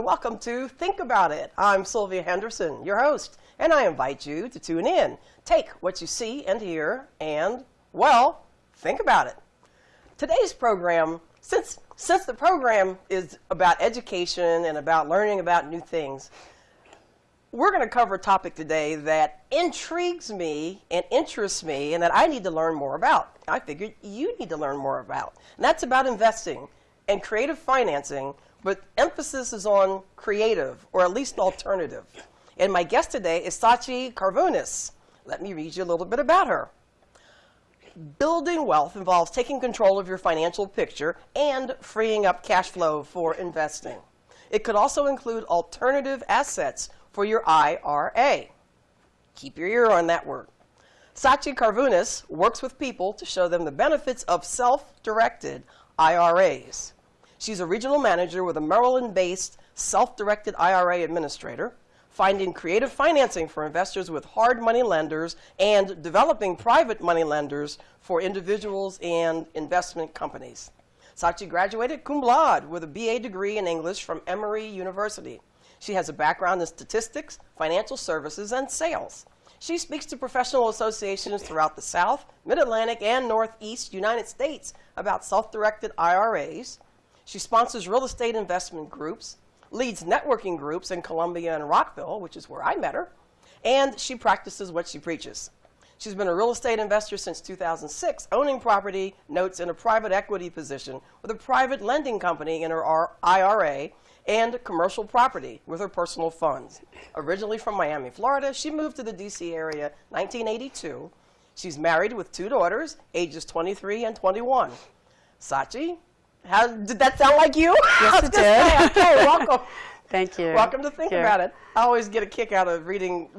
and welcome to Think About It. I'm Sylvia Henderson, your host, and I invite you to tune in, take what you see and hear, and, well, think about it. Today's program, since the program is about education and about learning about new things, we're going to cover a topic today that intrigues me and interests me and that I need to learn more about. I figured you need to learn more about. And that's about investing and creative financing, but emphasis is on creative, or at least alternative. And my guest today is Satchie Carnivours. Let me read you a little bit about her. Building wealth involves taking control of your financial picture and freeing up cash flow for investing. It could also include alternative assets for your IRA. Keep your ear on that word. Satchie Carnivours works with people to show them the benefits of self-directed IRAs. She's a regional manager with a Maryland-based self-directed IRA administrator, finding creative financing for investors with hard money lenders and developing private money lenders for individuals and investment companies. Satchie graduated cum laude with a BA degree in English from Emory University. She has a background in statistics, financial services, and sales. She speaks to professional associations throughout the South, Mid-Atlantic, and Northeast United States about self-directed IRAs. She sponsors real estate investment groups, leads networking groups in Columbia and Rockville, which is where I met her, and she practices what she preaches. She's been a real estate investor since 2006, owning property notes in a private equity position with a private lending company in her IRA, and commercial property with her personal funds. Originally from Miami, Florida, she moved to the D.C. area in 1982. She's married with 2 daughters, ages 23 and 21. Satchie, did that sound like you? Yes, it did. Okay, welcome. Thank you. Welcome to Think About It. I always get a kick out of reading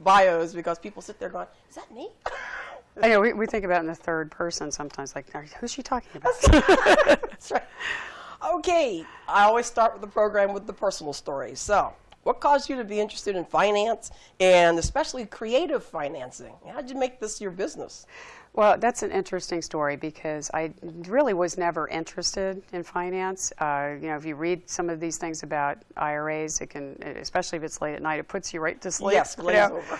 bios because people sit there going, is that me? I know, we think about it in the third person sometimes, like, who's she talking about? That's right. Okay, I always start with the program with the personal story. So, what caused you to be interested in finance and especially creative financing? How did you make this your business? Well, that's an interesting story because I really was never interested in finance. If you read some of these things about IRAs, it can, especially if it's late at night, it puts you right to sleep. Yes, glaze over.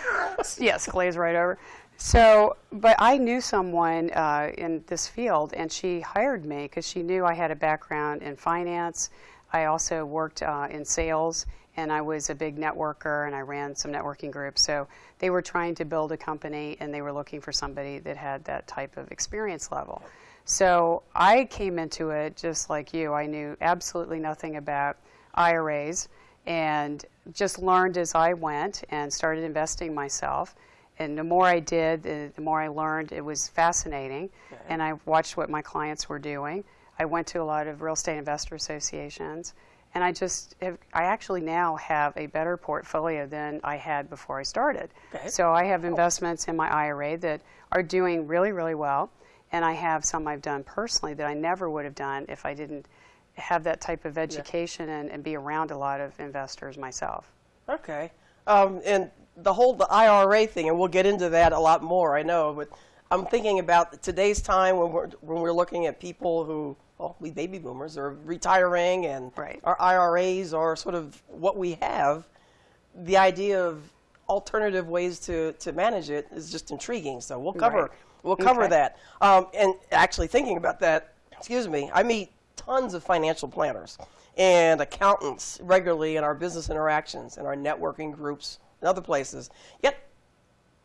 Yes, glaze right over. So, but I knew someone in this field, and she hired me because she knew I had a background in finance. I also worked in sales, and I was a big networker, and I ran some networking groups. So they were trying to build a company, and they were looking for somebody that had that type of experience level. So I came into it just like you. I knew absolutely nothing about IRAs and just learned as I went and started investing myself. And the more I did, the more I learned. It was fascinating. Okay. And I watched what my clients were doing. I went to a lot of real estate investor associations. And I actually now have a better portfolio than I had before I started. Okay. So I have investments in my IRA that are doing really, really well. And I have some I've done personally that I never would have done if I didn't have that type of education and be around a lot of investors myself. Okay. And the IRA thing, and we'll get into that a lot more, I know, but I'm thinking about today's time when we're looking at people who, we baby boomers, are retiring, and right. Our IRAs are sort of what we have. The idea of alternative ways to manage it is just intriguing, so we'll cover that. And actually thinking about that, I meet tons of financial planners and accountants regularly in our business interactions and our networking groups and other places. Yet,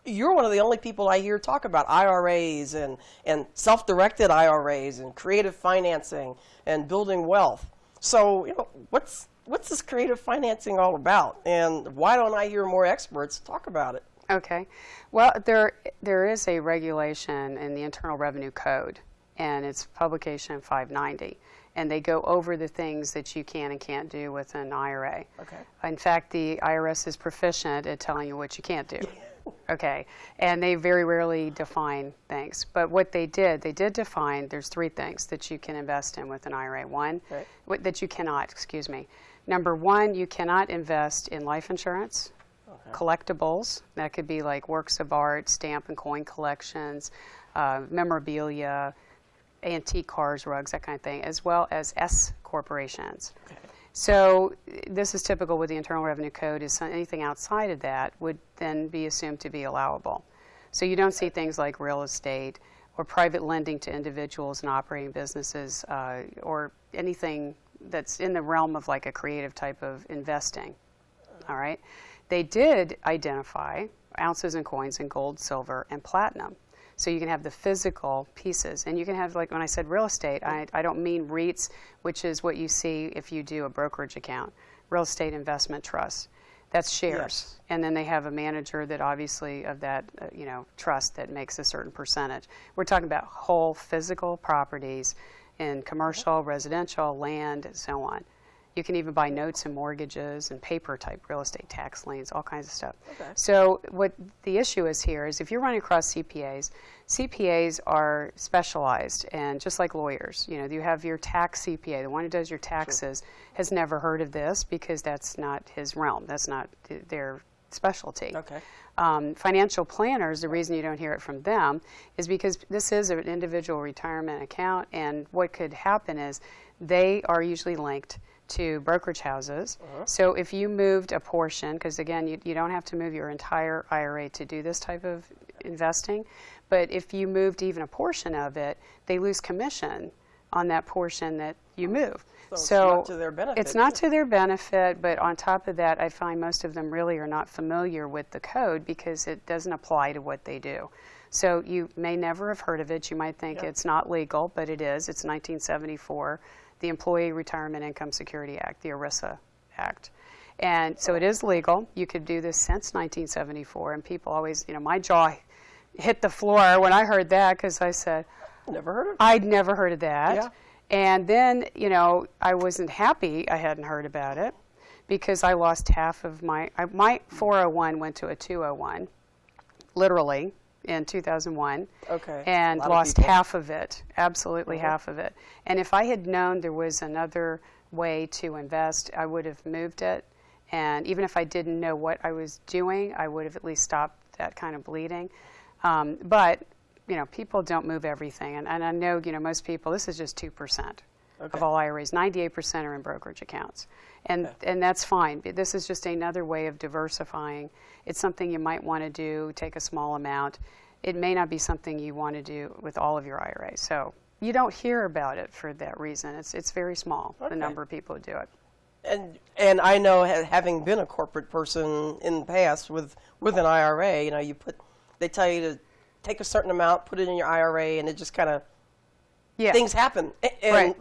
you're one of the only people I hear talk about IRAs and self-directed IRAs and creative financing and building wealth. So, what's this creative financing all about? And why don't I hear more experts talk about it? Okay. Well, there is a regulation in the Internal Revenue Code, and it's publication 590. And they go over the things that you can and can't do with an IRA. Okay. In fact, the IRS is proficient at telling you what you can't do. Okay. And they very rarely define things. But what they did define, there's 3 things that you can invest in with an IRA. One, that you cannot, Number 1, you cannot invest in life insurance, collectibles. That could be like works of art, stamp and coin collections, memorabilia, antique cars, rugs, that kind of thing, as well as S corporations. Okay. So this is typical with the Internal Revenue Code, is anything outside of that would then be assumed to be allowable. So you don't see things like real estate or private lending to individuals and operating businesses or anything that's in the realm of like a creative type of investing. All right. They did identify ounces and coins in gold, silver, and platinum. So you can have the physical pieces, and you can have, like when I said real estate, I don't mean REITs, which is what you see if you do a brokerage account, real estate investment trust. That's shares. Yes. And then they have a manager that obviously of that trust that makes a certain percentage. We're talking about whole physical properties in commercial, residential, land, and so on. You can even buy notes and mortgages and paper type real estate, tax liens, all kinds of stuff. Okay. So what the issue is here is if you're running across CPAs, CPAs are specialized, and just like lawyers, you have your tax CPA, the one who does your taxes, has never heard of this because that's not his realm. That's not their specialty. Okay. Financial planners, the reason you don't hear it from them is because this is an individual retirement account, and what could happen is they are usually linked to brokerage houses. So if you moved a portion, because again, you don't have to move your entire IRA to do this type of investing, but if you moved even a portion of it, they lose commission on that portion that you move. So it's not to their benefit. It's not to their benefit, but on top of that, I find most of them really are not familiar with the code because it doesn't apply to what they do. So you may never have heard of it. You might think it's not legal, but it is. It's 1974. The Employee Retirement Income Security Act, the ERISA Act. And so it is legal. You could do this since 1974, and people always, my jaw hit the floor when I heard that because I said, Never heard of it? I'd never heard of that. Yeah. And then, I wasn't happy I hadn't heard about it because I lost half of my 401 went to a 201, literally, in 2001, and lost half of it, absolutely half of it. And if I had known there was another way to invest, I would have moved it. And even if I didn't know what I was doing, I would have at least stopped that kind of bleeding. But people don't move everything. And I know, most people, this is just 2% of all IRAs. 98% are in brokerage accounts. And that's fine. This is just another way of diversifying. It's something you might want to do, take a small amount. It may not be something you want to do with all of your IRAs. So you don't hear about it for that reason. It's very small, the number of people who do it. And I know, having been a corporate person in the past with an IRA, they tell you to take a certain amount, put it in your IRA, and it just kind of things happen. And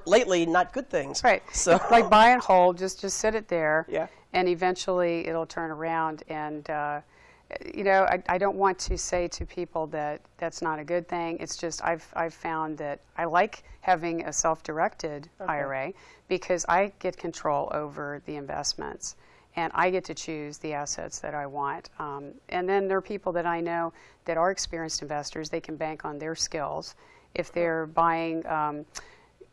lately, not good things. Right. So like buy and hold, just sit it there. Yeah. And eventually it'll turn around. And I don't want to say to people that that's not a good thing. It's just I've found that I like having a self-directed IRA because I get control over the investments. And I get to choose the assets that I want. And then there are people that I know that are experienced investors. They can bank on their skills. If they're buying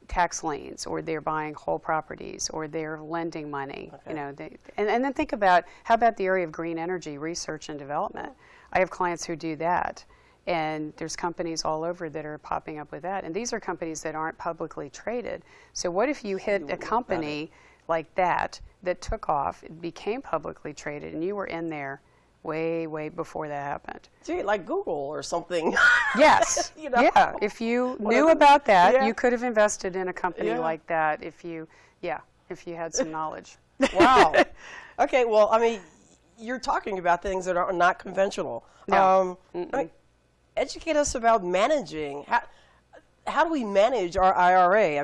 tax liens, or they're buying whole properties, or they're lending money, and then think about, how about the area of green energy research and development? I have clients who do that. And there's companies all over that are popping up with that. And these are companies that aren't publicly traded. So what if you hit a company like that took off, it became publicly traded, and you were in there way, way before that happened? Gee, like Google or something. Yes. Yeah. If you knew about that, you could have invested in a company like that if you had some knowledge. Wow. Okay, well, you're talking about things that are not conventional. No. Educate us about managing. How do we manage our IRA?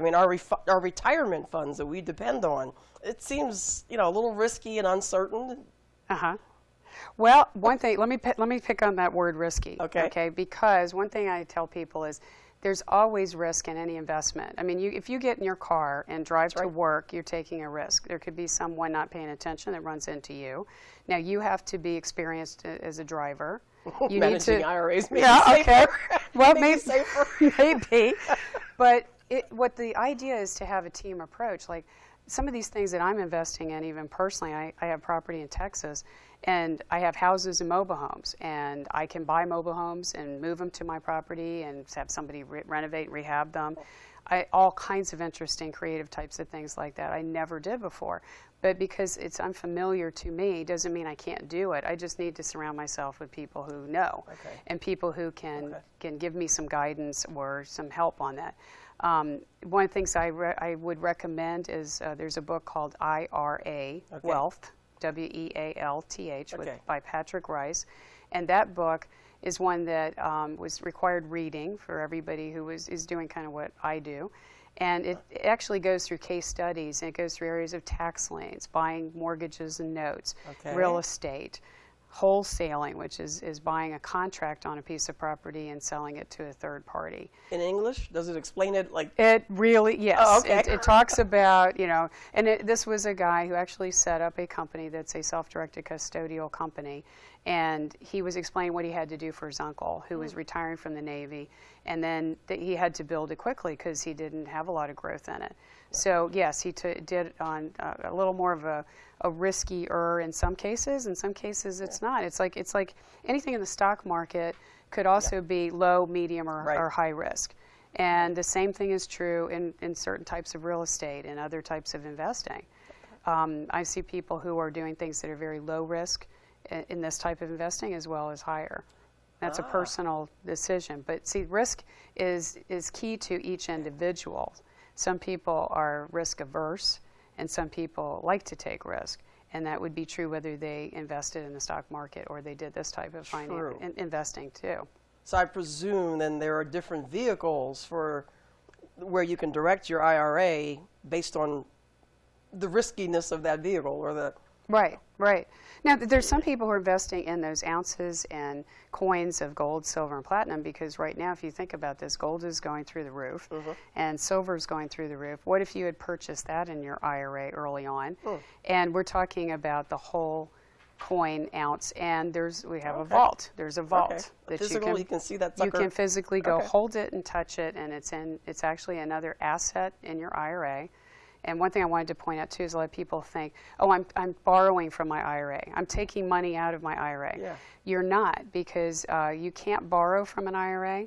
Our retirement funds that we depend on. It seems, a little risky and uncertain. Well, one thing, let me pick on that word risky. Okay. Because one thing I tell people is there's always risk in any investment. If you get in your car and drive to work, you're taking a risk. There could be someone not paying attention that runs into you. Now, you have to be experienced as a driver. You Managing IRAs maybe safer. Okay. Well, maybe safer. Maybe. But what the idea is to have a team approach. Like some of these things that I'm investing in, even personally, I have property in Texas, And I have houses and mobile homes, and I can buy mobile homes and move them to my property and have somebody renovate and rehab them. All kinds of interesting creative types of things like that I never did before. But because it's unfamiliar to me doesn't mean I can't do it. I just need to surround myself with people who know and people who can give me some guidance or some help on that. One of the things I would recommend is there's a book called IRA, Wealth, W-E-A-L-T-H, by Patrick Rice. And that book is one that was required reading for everybody who is doing kind of what I do. And it actually goes through case studies, and it goes through areas of tax liens, buying mortgages and notes, real estate, wholesaling, which is buying a contract on a piece of property and selling it to a third party. In English? Does it explain it like? It really, yes. Oh, okay. It talks about, and this was a guy who actually set up a company that's a self-directed custodial company. And he was explaining what he had to do for his uncle, who was retiring from the Navy. And then he had to build it quickly because he didn't have a lot of growth in it. So, yes, he did it on a little more of a riskier in some cases. In some cases, it's not. It's like anything in the stock market could also be low, medium, or high risk. And the same thing is true in certain types of real estate and other types of investing. I see people who are doing things that are very low risk in this type of investing as well as higher. That's a personal decision. But see, risk is key to each individual. Some people are risk averse, and some people like to take risk. And that would be true whether they invested in the stock market or they did this type of investing too. So I presume then there are different vehicles for where you can direct your IRA based on the riskiness of that vehicle or the... Right. Now, there's some people who are investing in those ounces and coins of gold, silver, and platinum because right now, if you think about this, gold is going through the roof and silver is going through the roof. What if you had purchased that in your IRA early on? And we're talking about the whole coin ounce, and we have a vault. There's a vault that you can see that sucker. You can physically go hold it and touch it, and it's actually another asset in your IRA. And one thing I wanted to point out, too, is a lot of people think, oh, I'm borrowing from my IRA. I'm taking money out of my IRA. Yeah. You're not, because you can't borrow from an IRA.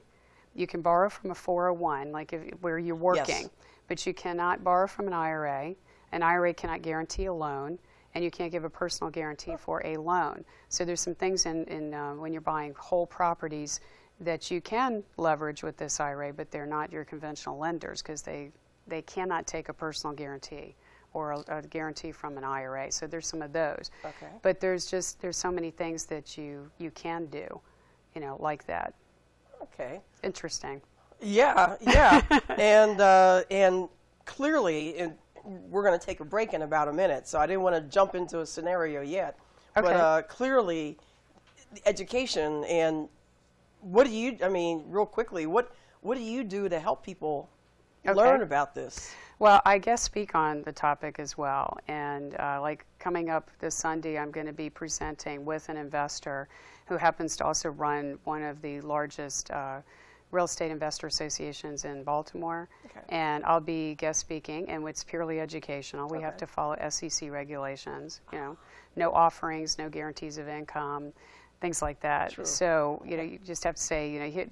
You can borrow from a 401, where you're working. But you cannot borrow from an IRA. An IRA cannot guarantee a loan, and you can't give a personal guarantee for a loan. So there's some things when you're buying whole properties that you can leverage with this IRA, but they're not your conventional lenders because they cannot take a personal guarantee or a guarantee from an IRA. So there's some of those. But there's so many things that you can do, like that. Interesting. Yeah. And clearly, we're going to take a break in about a minute, so I didn't want to jump into a scenario yet. But clearly, education and real quickly, what do you do to help people learn about this? Well, I guess speak on the topic as well. And coming up this Sunday, I'm going to be presenting with an investor who happens to also run one of the largest real estate investor associations in Baltimore. And I'll be guest speaking, and it's purely educational. We have to follow SEC regulations, no offerings, no guarantees of income, things like that. True. So, you just have to say,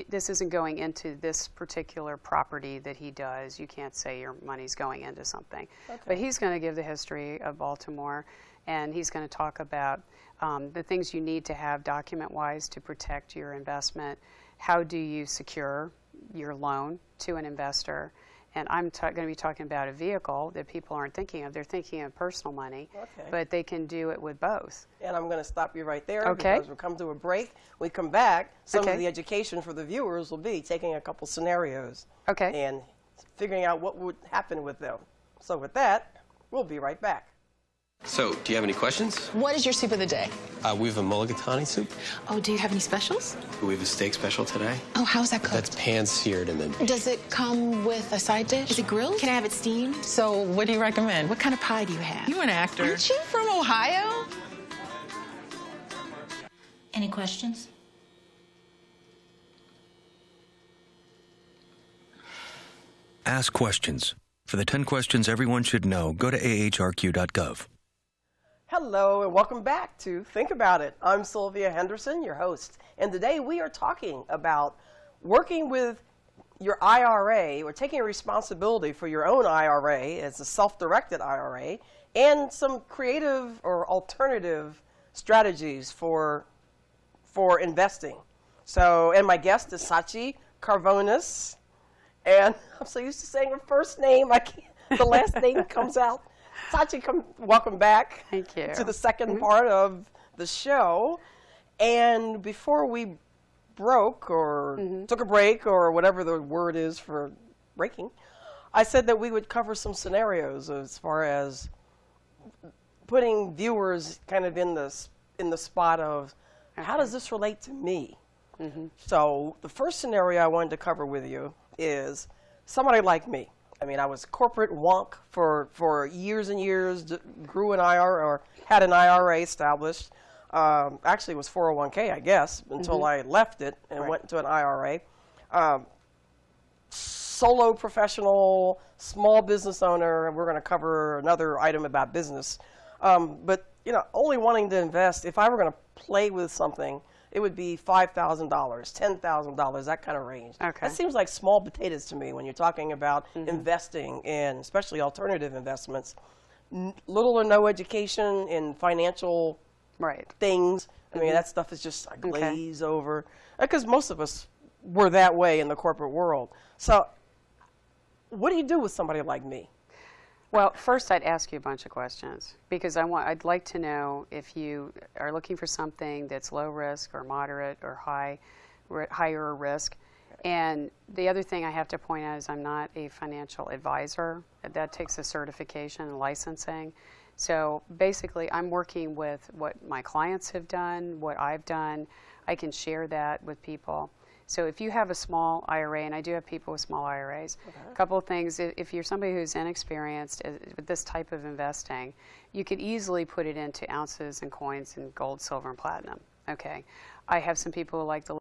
this isn't going into this particular property that he does. You can't say your money's going into something. But he's going to give the history of Baltimore, and he's going to talk about the things you need to have document-wise to protect your investment. How do you secure your loan to an investor? And I'm going to be talking about a vehicle that people aren't thinking of. They're thinking of personal money, but they can do it with both. And I'm going to stop you right there because we'll come to a break. When we come back, some of the education for the viewers will be taking a couple scenarios and figuring out what would happen with them. So with that, we'll be right back. So, do you have any questions? What is your soup of the day? We have a mulligatawny soup. Oh, do you have any specials? We have a steak special today. Oh, how's that cooked? That's pan-seared and then... Does it come with a side dish? Is it grilled? Can I have it steamed? So, what do you recommend? What kind of pie do you have? You're an actor. Aren't you from Ohio? Any questions? Ask questions. For the 10 questions everyone should know, go to ahrq.gov. Hello and welcome back to Think About It. I'm Sylvia Henderson, your host, and today we are talking about working with your IRA or taking responsibility for your own IRA as a self-directed IRA and some creative or alternative strategies for investing. So, and my guest is Satchie Carnivours, and I'm so used to saying her first name, the last name comes out. Satchie, welcome back. Thank you. To the second part of the show. And before we broke or took a break or whatever the word is for breaking, I said that we would cover some scenarios as far as putting viewers kind of in the spot of how does this relate to me? So the first scenario I wanted to cover with you is somebody like me. I mean, I was corporate wonk for years and years, grew an IRA or had an IRA established. Actually, it was 401k, I guess, until I left it and went into an IRA. Solo professional, small business owner, and we're going to cover another item about business. But, you know, only wanting to invest, if I were going to play with something, it would be $5,000, $10,000, that kind of range. Okay. That seems like small potatoes to me when you're talking about investing in, especially alternative investments. Little or no education in financial things. I mean, that stuff is just a glaze over. Because most of us were that way in the corporate world. So what do you do with somebody like me? Well, first I'd ask you a bunch of questions because I'd like to know if you are looking for something that's low risk or moderate or higher risk. And the other thing I have to point out is I'm not a financial advisor. That takes a certification and licensing. So basically I'm working with what my clients have done, what I've done. I can share that with people. So if you have a small IRA, and I do have people with small IRAs, a couple of things. If you're somebody who's inexperienced with this type of investing, you could easily put it into ounces and coins and gold, silver, and platinum. Okay. I have some people who like to